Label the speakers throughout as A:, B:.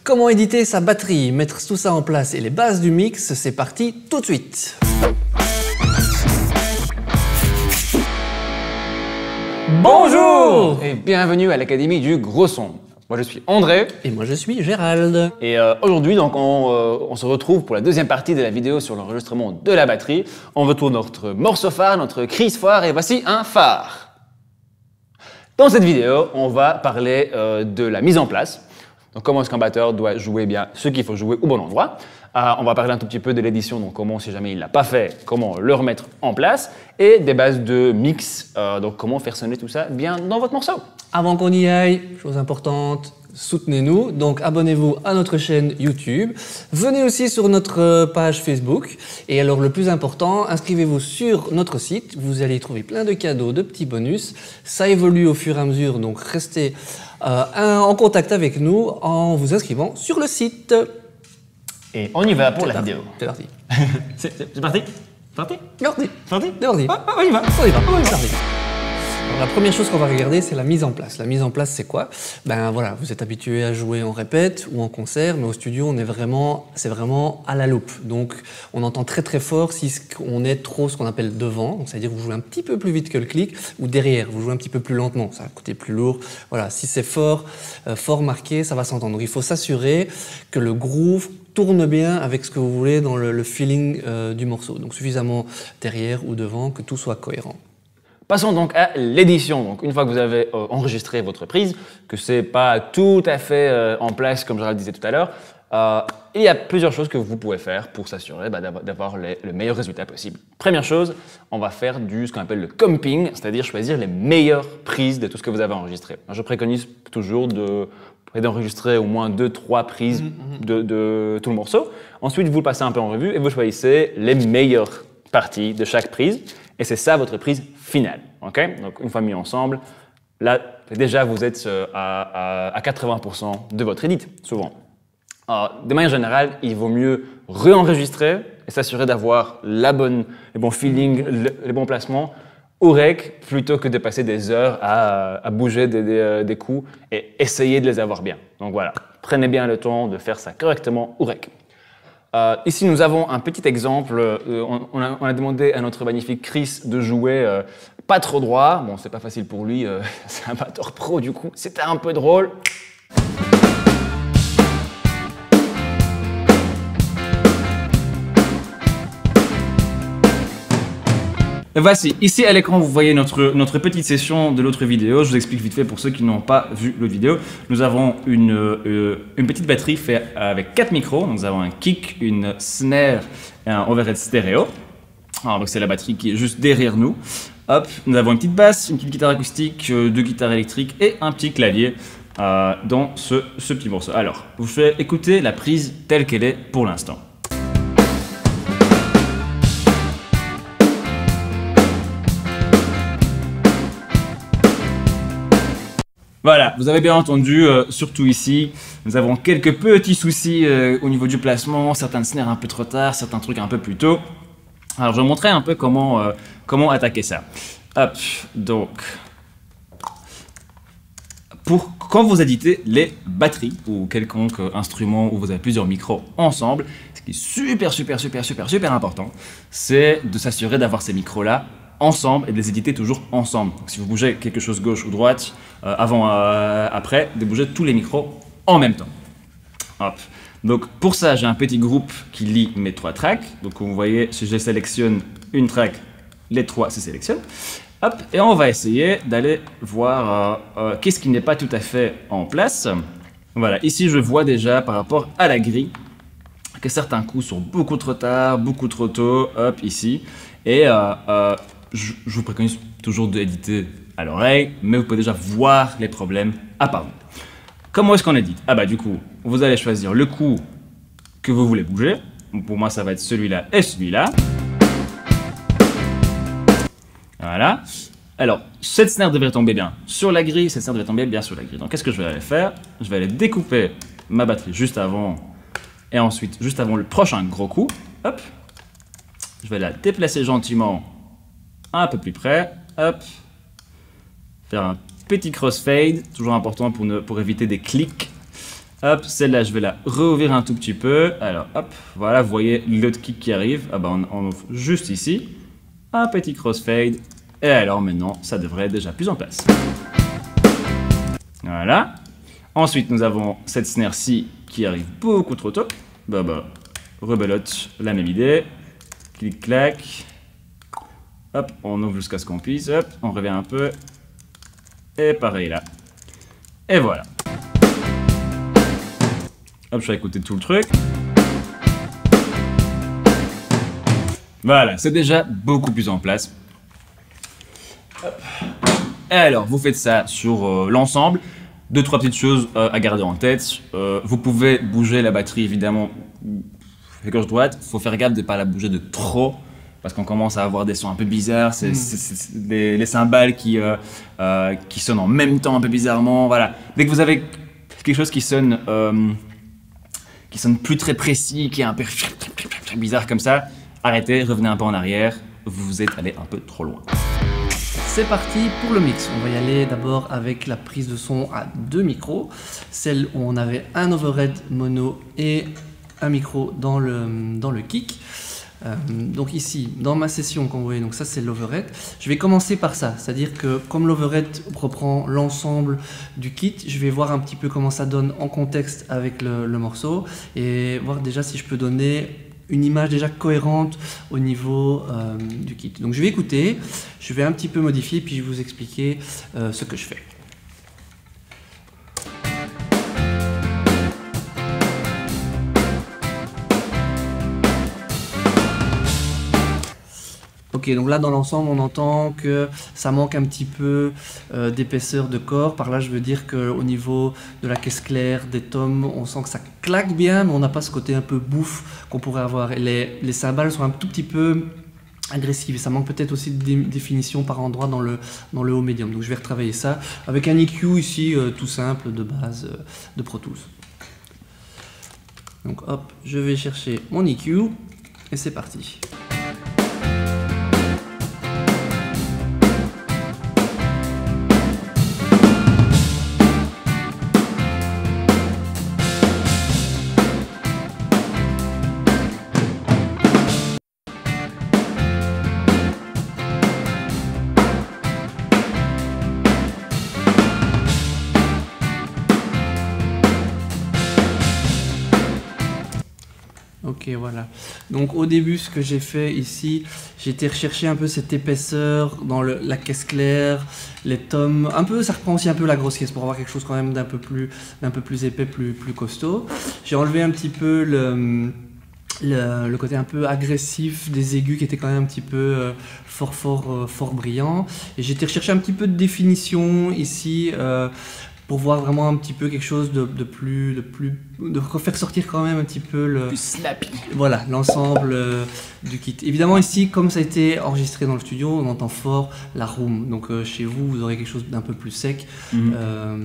A: Comment éditer sa batterie, mettre tout ça en place et les bases du mix, c'est parti tout de suite. Bonjour
B: et bienvenue à l'Académie du Gros Son. Moi je suis André.
A: Et moi je suis Gérald.
B: Et aujourd'hui donc on se retrouve pour la deuxième partie de la vidéo sur l'enregistrement de la batterie. On retourne notre morceau phare, notre crise phare, et voici un phare. Dans cette vidéo, on va parler de la mise en place. Donc comment est-ce qu'un batteur doit jouer bien ce qu'il faut jouer au bon endroit. On va parler un tout petit peu de l'édition, donc comment, si jamais il ne l'a pas fait, comment le remettre en place, et des bases de mix, donc comment faire sonner tout ça bien dans votre morceau.
A: Avant qu'on y aille, chose importante, soutenez-nous, donc abonnez-vous à notre chaîne YouTube, venez aussi sur notre page Facebook, et alors le plus important, inscrivez-vous sur notre site, vous allez y trouver plein de cadeaux, de petits bonus, ça évolue au fur et à mesure, donc restez en contact avec nous en vous inscrivant sur le site.
B: Et on y va pour la vidéo.
A: C'est parti.
B: C'est parti? Parti?
A: Parti.
B: Parti?
A: C'est parti.
B: On y va.
A: On y va. C'est parti. Alors, la première chose qu'on va regarder, c'est la mise en place. La mise en place, c'est quoi? Ben voilà, vous êtes habitué à jouer en répète ou en concert, mais au studio, c'est vraiment à la loupe. Donc, on entend très très fort si on est trop ce qu'on appelle devant, c'est-à-dire vous jouez un petit peu plus vite que le clic, ou derrière, vous jouez un petit peu plus lentement, ça va coûter plus lourd. Voilà, si c'est fort marqué, ça va s'entendre. Donc, il faut s'assurer que le groove tourne bien avec ce que vous voulez dans le feeling du morceau. Donc, suffisamment derrière ou devant, que tout soit cohérent.
B: Passons donc à l'édition. Donc, une fois que vous avez enregistré votre prise, que c'est pas tout à fait en place comme je le disais tout à l'heure, il y a plusieurs choses que vous pouvez faire pour s'assurer d'avoir le meilleur résultat possible. Première chose, on va faire ce qu'on appelle le comping, c'est-à-dire choisir les meilleures prises de tout ce que vous avez enregistré. Je préconise toujours d'enregistrer au moins 2-3 prises de tout le morceau. Ensuite, vous le passez un peu en revue et vous choisissez les meilleures parties de chaque prise. Et c'est ça votre prise finale. Okay? Donc une fois mis ensemble, là déjà vous êtes à 80% de votre edit, souvent. De manière générale, il vaut mieux réenregistrer et s'assurer d'avoir les bons feelings, les bons placements au rec, plutôt que de passer des heures à bouger des coups et essayer de les avoir bien. Donc voilà, prenez bien le temps de faire ça correctement au rec. Ici, nous avons un petit exemple. On a demandé à notre magnifique Chris de jouer pas trop droit. Bon, c'est pas facile pour lui, c'est un batteur pro du coup. C'était un peu drôle. Voici, ici à l'écran, vous voyez notre petite session de l'autre vidéo. Je vous explique vite fait pour ceux qui n'ont pas vu l'autre vidéo. Nous avons une petite batterie faite avec 4 micros. Nous avons un kick, une snare et un overhead stéréo. Alors, donc c'est la batterie qui est juste derrière nous. Hop, nous avons une petite basse, une petite guitare acoustique, 2 guitares électriques et un petit clavier dans ce petit morceau. Alors, je vous fais écouter la prise telle qu'elle est pour l'instant. Voilà, vous avez bien entendu, surtout ici, nous avons quelques petits soucis au niveau du placement, certaines snares un peu trop tard, certains trucs un peu plus tôt. Alors je vais vous montrer un peu comment attaquer ça. Hop, donc, quand vous éditez les batteries ou quelconque instrument où vous avez plusieurs micros ensemble, ce qui est super important, c'est de s'assurer d'avoir ces micros-là ensemble et de les éditer toujours ensemble. Donc, si vous bougez quelque chose gauche ou droite, après, de bouger tous les micros en même temps. Hop. Donc pour ça, j'ai un petit groupe qui lie mes 3 tracks. Donc vous voyez, si je sélectionne une track, les 3 se sélectionnent. Hop, et on va essayer d'aller voir qu'est-ce qui n'est pas tout à fait en place. Voilà, ici je vois déjà par rapport à la grille que certains coups sont beaucoup trop tard, beaucoup trop tôt, hop, ici. Et je vous préconise toujours d'éditer à l'oreille, mais vous pouvez déjà voir les problèmes apparents. Comment est-ce qu'on édite? Ah bah du coup, vous allez choisir le coup que vous voulez bouger. Pour moi, ça va être celui-là et celui-là. Voilà. Alors, cette snare devrait tomber bien sur la grille, cette snare devrait tomber bien sur la grille. Donc qu'est-ce que je vais aller faire? Je vais aller découper ma batterie juste avant et ensuite juste avant le prochain gros coup. Hop. Je vais la déplacer gentiment un peu plus près. Hop. Faire un petit crossfade, toujours important pour éviter des clics. Hop, celle-là, je vais la rouvrir un tout petit peu. Alors, hop, voilà, vous voyez l'autre kick qui arrive. Ah bah, on ouvre juste ici. Un petit crossfade. Et alors maintenant, ça devrait être déjà plus en place. Voilà. Ensuite, nous avons cette snare-ci qui arrive beaucoup trop tôt. Bah, rebelote, la même idée. Clic-clac. Hop, on ouvre jusqu'à ce qu'on puisse. Hop, on revient un peu. Et pareil là. Et voilà. Hop, je vais écouter tout le truc. Voilà, c'est déjà beaucoup plus en place. Hop. Et alors, vous faites ça sur l'ensemble. 2-3 petites choses à garder en tête. Vous pouvez bouger la batterie, évidemment, gauche-droite. Il faut faire gaffe de ne pas la bouger de trop, parce qu'on commence à avoir des sons un peu bizarres. C'est les cymbales qui sonnent en même temps un peu bizarrement. Voilà. Dès que vous avez quelque chose qui sonne plus très précis, qui est un peu bizarre comme ça, arrêtez, revenez un peu en arrière. Vous êtes allé un peu trop loin.
A: C'est parti pour le mix. On va y aller d'abord avec la prise de son à 2 micros. Celle où on avait un overhead mono et un micro dans le kick. Donc ici, dans ma session, comme vous voyez, donc ça c'est l'overhead. Je vais commencer par ça, c'est-à-dire que comme l'overhead reprend l'ensemble du kit, je vais voir un petit peu comment ça donne en contexte avec le morceau et voir déjà si je peux donner une image déjà cohérente au niveau du kit. Donc je vais écouter, je vais un petit peu modifier puis je vais vous expliquer ce que je fais. Ok, donc là dans l'ensemble on entend que ça manque un petit peu d'épaisseur de corps. Par là je veux dire qu'au niveau de la caisse claire, des tomes, on sent que ça claque bien, mais on n'a pas ce côté un peu bouffe qu'on pourrait avoir. Et les cymbales sont un tout petit peu agressives et ça manque peut-être aussi de définition par endroit dans le haut médium. Donc je vais retravailler ça avec un EQ ici tout simple de base de Pro Tools. Donc hop, je vais chercher mon EQ et c'est parti. Ok, voilà. Donc au début, ce que j'ai fait ici, j'ai été rechercher un peu cette épaisseur dans la caisse claire, les tomes. Un peu, ça reprend aussi un peu la grosse caisse pour avoir quelque chose quand même d'un peu plus épais, plus costaud. J'ai enlevé un petit peu le côté un peu agressif des aigus qui était quand même un petit peu fort brillant. Et j'ai été rechercher un petit peu de définition ici. Pour voir vraiment un petit peu quelque chose de refaire sortir quand même un petit peu
B: Plus snappy.
A: Voilà, l'ensemble du kit. Évidemment ici, comme ça a été enregistré dans le studio, on entend fort la room. Donc chez vous, vous aurez quelque chose d'un peu plus sec.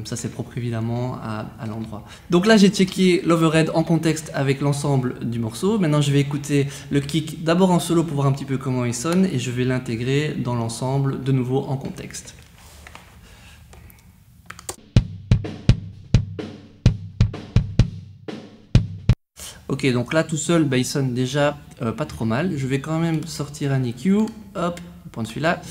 A: Ça c'est propre évidemment à l'endroit. Donc là j'ai checké l'overhead en contexte avec l'ensemble du morceau. Maintenant je vais écouter le kick d'abord en solo pour voir un petit peu comment il sonne et je vais l'intégrer dans l'ensemble de nouveau en contexte. Ok, donc là tout seul, il sonne déjà pas trop mal. Je vais quand même sortir un EQ, hop, on prend celui-là.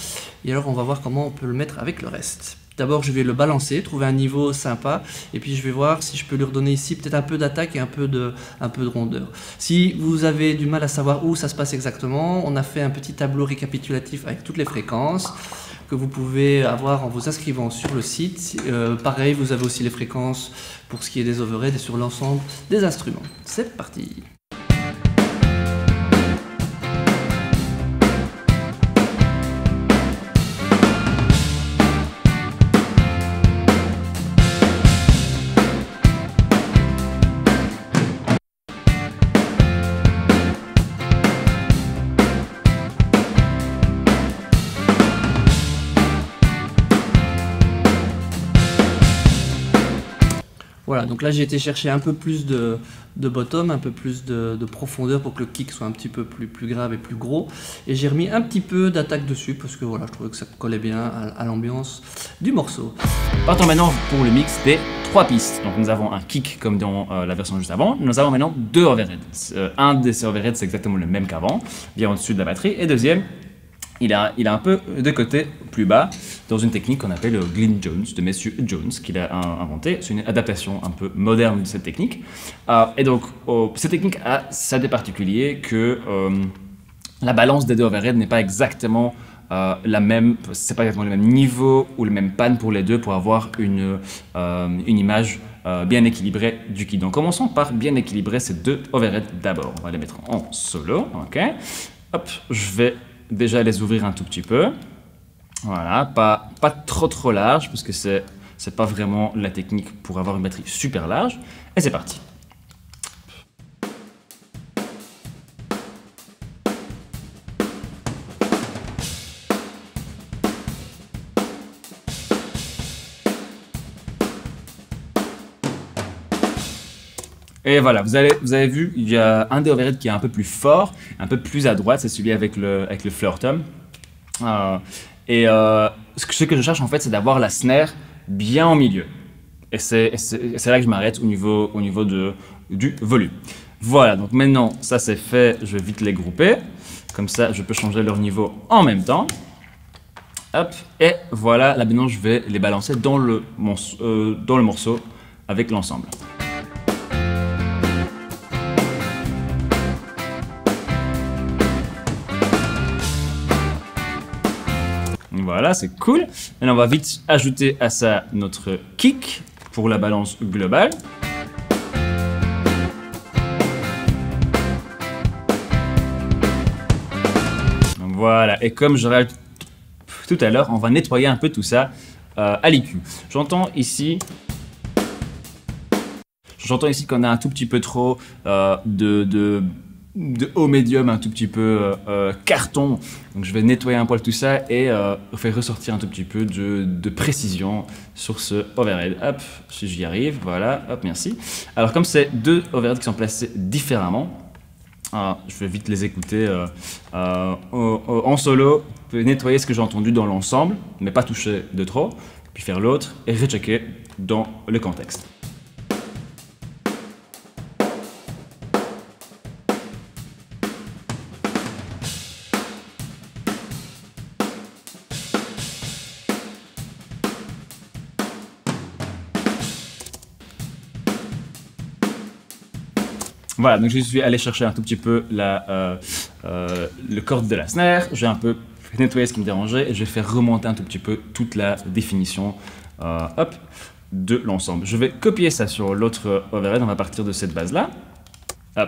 A: Et alors on va voir comment on peut le mettre avec le reste. D'abord je vais le balancer, trouver un niveau sympa. Et puis je vais voir si je peux lui redonner ici peut-être un peu d'attaque et un peu de rondeur. Si vous avez du mal à savoir où ça se passe exactement, on a fait un petit tableau récapitulatif avec toutes les fréquences que vous pouvez avoir en vous inscrivant sur le site. Pareil, vous avez aussi les fréquences pour ce qui est des overheads et sur l'ensemble des instruments. C'est parti! Voilà, donc là j'ai été chercher un peu plus de bottom, un peu plus de profondeur pour que le kick soit un petit peu plus grave et plus gros. Et j'ai remis un petit peu d'attaque dessus parce que voilà, je trouvais que ça collait bien à l'ambiance du morceau.
C: Partons maintenant pour le mix des 3 pistes. Donc nous avons un kick comme dans la version juste avant. Nous avons maintenant 2 overheads. Un de ces overheads c'est exactement le même qu'avant, bien au-dessus de la batterie. Et deuxième, il a un peu de côté plus bas dans une technique qu'on appelle Glyn Jones, de Messieurs Jones, qu'il a inventé. C'est une adaptation un peu moderne de cette technique. Et donc, cette technique a ça de particulier que la balance des 2 overheads n'est pas exactement la même, c'est pas exactement le même niveau ou le même pan pour les deux pour avoir une image bien équilibrée du kit. Donc, commençons par bien équilibrer ces 2 overheads d'abord. On va les mettre en solo, ok. Hop, je vais déjà les ouvrir un tout petit peu. Voilà, pas trop large parce que c'est pas vraiment la technique pour avoir une batterie super large. Et c'est parti. Et voilà, vous avez vu, il y a un des overheads qui est un peu plus fort, un peu plus à droite, c'est celui avec le floor tom. Ce que je cherche en fait, c'est d'avoir la snare bien au milieu. Et c'est là que je m'arrête au niveau du volume. Voilà, donc maintenant ça c'est fait, je vais vite les grouper. Comme ça, je peux changer leur niveau en même temps. Hop, et voilà, là maintenant je vais les balancer dans le morceau avec l'ensemble. Voilà, c'est cool. Maintenant, on va vite ajouter à ça notre kick pour la balance globale. Donc, voilà, et comme je râle tout à l'heure, on va nettoyer un peu tout ça à l'EQ. J'entends ici qu'on a un tout petit peu trop de haut médium, un tout petit peu carton. Donc je vais nettoyer un poil tout ça et faire ressortir un tout petit peu de précision sur ce overhead. Hop, si j'y arrive, voilà, hop, merci. Alors comme c'est 2 overheads qui sont placés différemment, je vais vite les écouter en solo, nettoyer ce que j'ai entendu dans l'ensemble, mais pas toucher de trop, puis faire l'autre et rechecker dans le contexte. Voilà, donc je suis allé chercher un tout petit peu le corde de la snare, j'ai un peu nettoyé ce qui me dérangeait et je vais faire remonter un tout petit peu toute la définition hop, de l'ensemble. Je vais copier ça sur l'autre overhead, on va partir de cette base-là.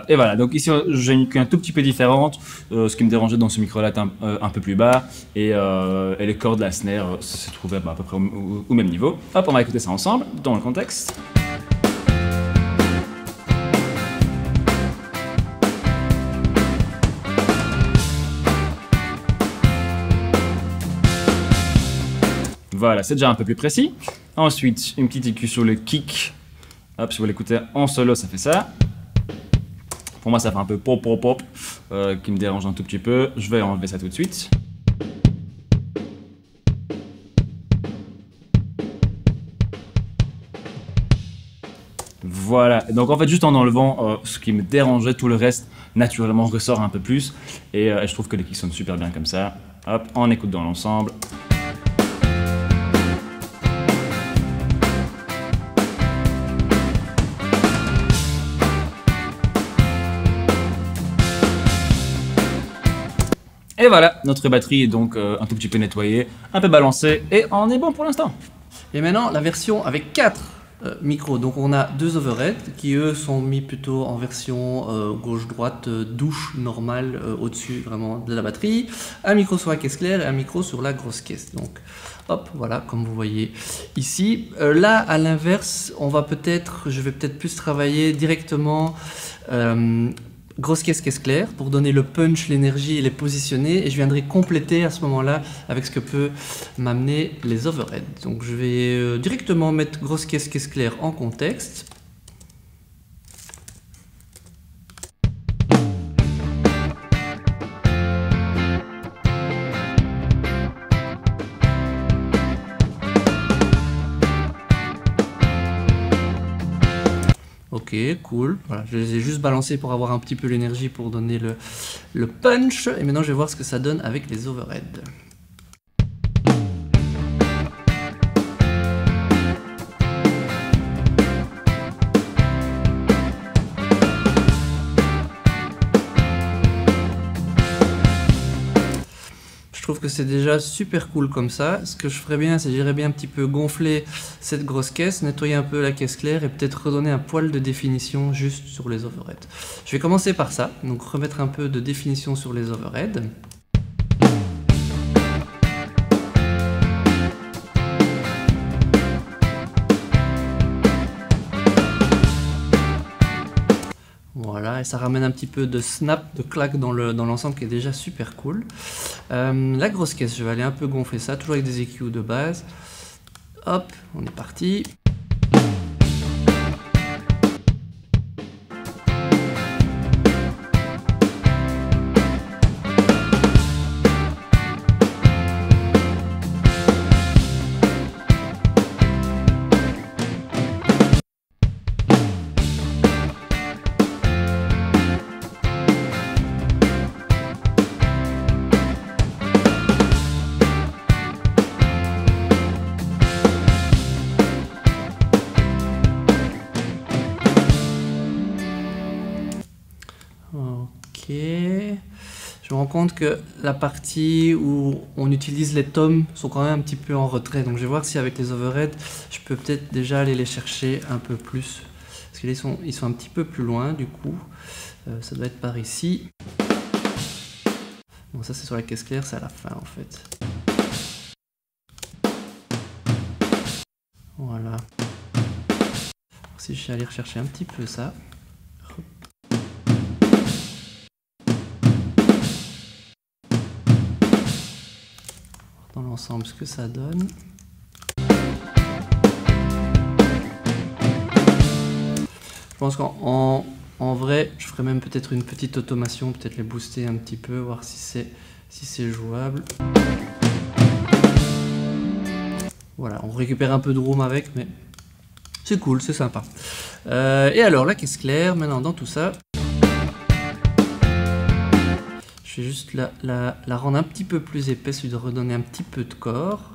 C: Et voilà, donc ici j'ai une queue un tout petit peu différente, ce qui me dérangeait dans ce micro-là est un peu plus bas et les cordes de la snare se trouvaient à peu près au même niveau. Hop, on va écouter ça ensemble dans le contexte. Voilà, c'est déjà un peu plus précis. Ensuite, une petite EQ sur le kick. Hop, si vous l'écoutez en solo, ça fait ça. Pour moi, ça fait un peu pop pop pop, qui me dérange un tout petit peu. Je vais enlever ça tout de suite. Voilà, donc en fait juste en enlevant ce qui me dérangeait, tout le reste naturellement ressort un peu plus. Et je trouve que les kicks sonnent super bien comme ça. Hop, on écoute dans l'ensemble. Et voilà, notre batterie est donc un tout petit peu nettoyée, un peu balancée et on est bon pour l'instant.
A: Et maintenant, la version avec 4 micros. Donc on a 2 overheads qui eux sont mis plutôt en version gauche-droite, douche normale au-dessus vraiment de la batterie. Un micro sur la caisse claire et un micro sur la grosse caisse. Donc hop, voilà, comme vous voyez ici. Là, à l'inverse, je vais peut-être plus travailler directement grosse caisse claire pour donner le punch, l'énergie et les positionner, et je viendrai compléter à ce moment-là avec ce que peut m'amener les overheads. Donc je vais directement mettre grosse caisse claire en contexte. Ok, cool. Voilà, je les ai juste balancés pour avoir un petit peu l'énergie pour donner le punch. Et maintenant, je vais voir ce que ça donne avec les overheads. Je trouve que c'est déjà super cool comme ça. Ce que je ferais bien, c'est j'irais bien un petit peu gonfler cette grosse caisse, nettoyer un peu la caisse claire et peut-être redonner un poil de définition juste sur les overheads. Je vais commencer par ça, donc remettre un peu de définition sur les overheads. Voilà, et ça ramène un petit peu de snap, de claque dans l'ensemble qui est déjà super cool. La grosse caisse, je vais aller un peu gonfler ça, toujours avec des EQ de base. Hop, on est parti. Ok, je me rends compte que la partie où on utilise les tomes sont quand même un petit peu en retrait, donc je vais voir si avec les overheads je peux peut-être déjà aller les chercher un peu plus, parce qu'ils sont un petit peu plus loin du coup, ça doit être par ici. Bon, ça c'est sur la caisse claire, c'est à la fin en fait. Voilà. Si je suis allé rechercher un petit peu ça. Dans l'ensemble ce que ça donne. Je pense qu'en vrai, je ferais même peut-être une petite automation, peut-être les booster un petit peu, voir si c'est jouable. Voilà, on récupère un peu de room avec, mais c'est cool, c'est sympa. Et alors, la caisse claire, maintenant dans tout ça. Je vais juste la rendre un petit peu plus épaisse, lui redonner un petit peu de corps.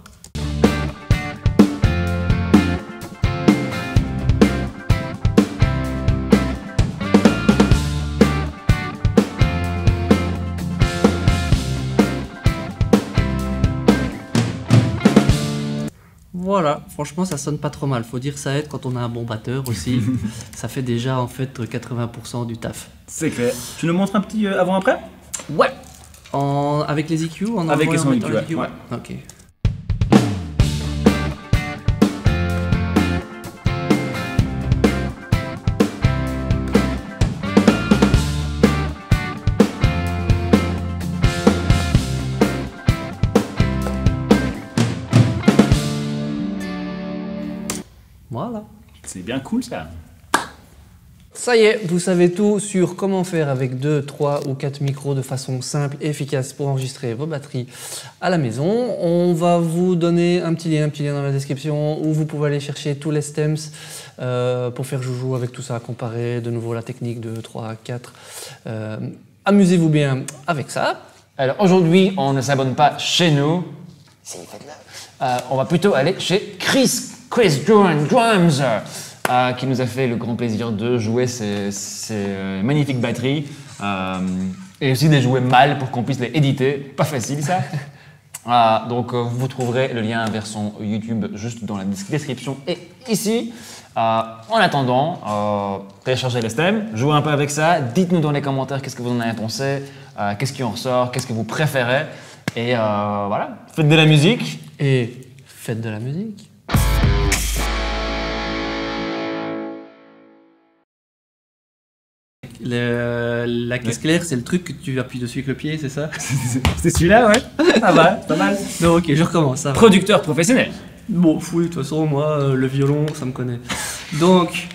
A: Voilà, franchement ça sonne pas trop mal, faut dire que ça aide quand on a un bon batteur aussi, ça fait déjà en fait 80% du taf.
C: C'est clair. Tu nous montres un petit avant-après?
A: Ouais. Avec les EQ,
C: avec les EQ, ouais.
A: Ok. Voilà.
C: C'est bien cool ça.
A: Ça y est, vous savez tout sur comment faire avec 2, 3 ou 4 micros de façon simple et efficace pour enregistrer vos batteries à la maison. On va vous donner un petit lien dans la description où vous pouvez aller chercher tous les stems pour faire joujou avec tout ça, comparer de nouveau la technique de 3 à 4. Amusez-vous bien avec ça.
B: Alors aujourd'hui, on ne s'abonne pas chez nous. Si, faites-le. On va plutôt aller chez Chris Drums. Qui nous a fait le grand plaisir de jouer ces magnifiques batteries et aussi de les jouer mal pour qu'on puisse les éditer. Pas facile ça. Donc vous trouverez le lien vers son YouTube juste dans la description et ici. En attendant, téléchargez les stems, jouez un peu avec ça, dites-nous dans les commentaires qu'est-ce que vous en avez pensé, qu'est-ce qui en ressort, qu'est-ce que vous préférez et voilà, faites de la musique.
A: Et faites de la musique. La caisse claire, c'est le truc que tu appuies dessus avec le pied, c'est ça?
C: C'est celui-là, ouais. Ça va, c'est pas mal.
A: Non, ok, je recommence. Ça va.
C: Producteur professionnel.
A: Bon, oui, de toute façon, moi, le violon, ça me connaît. Donc,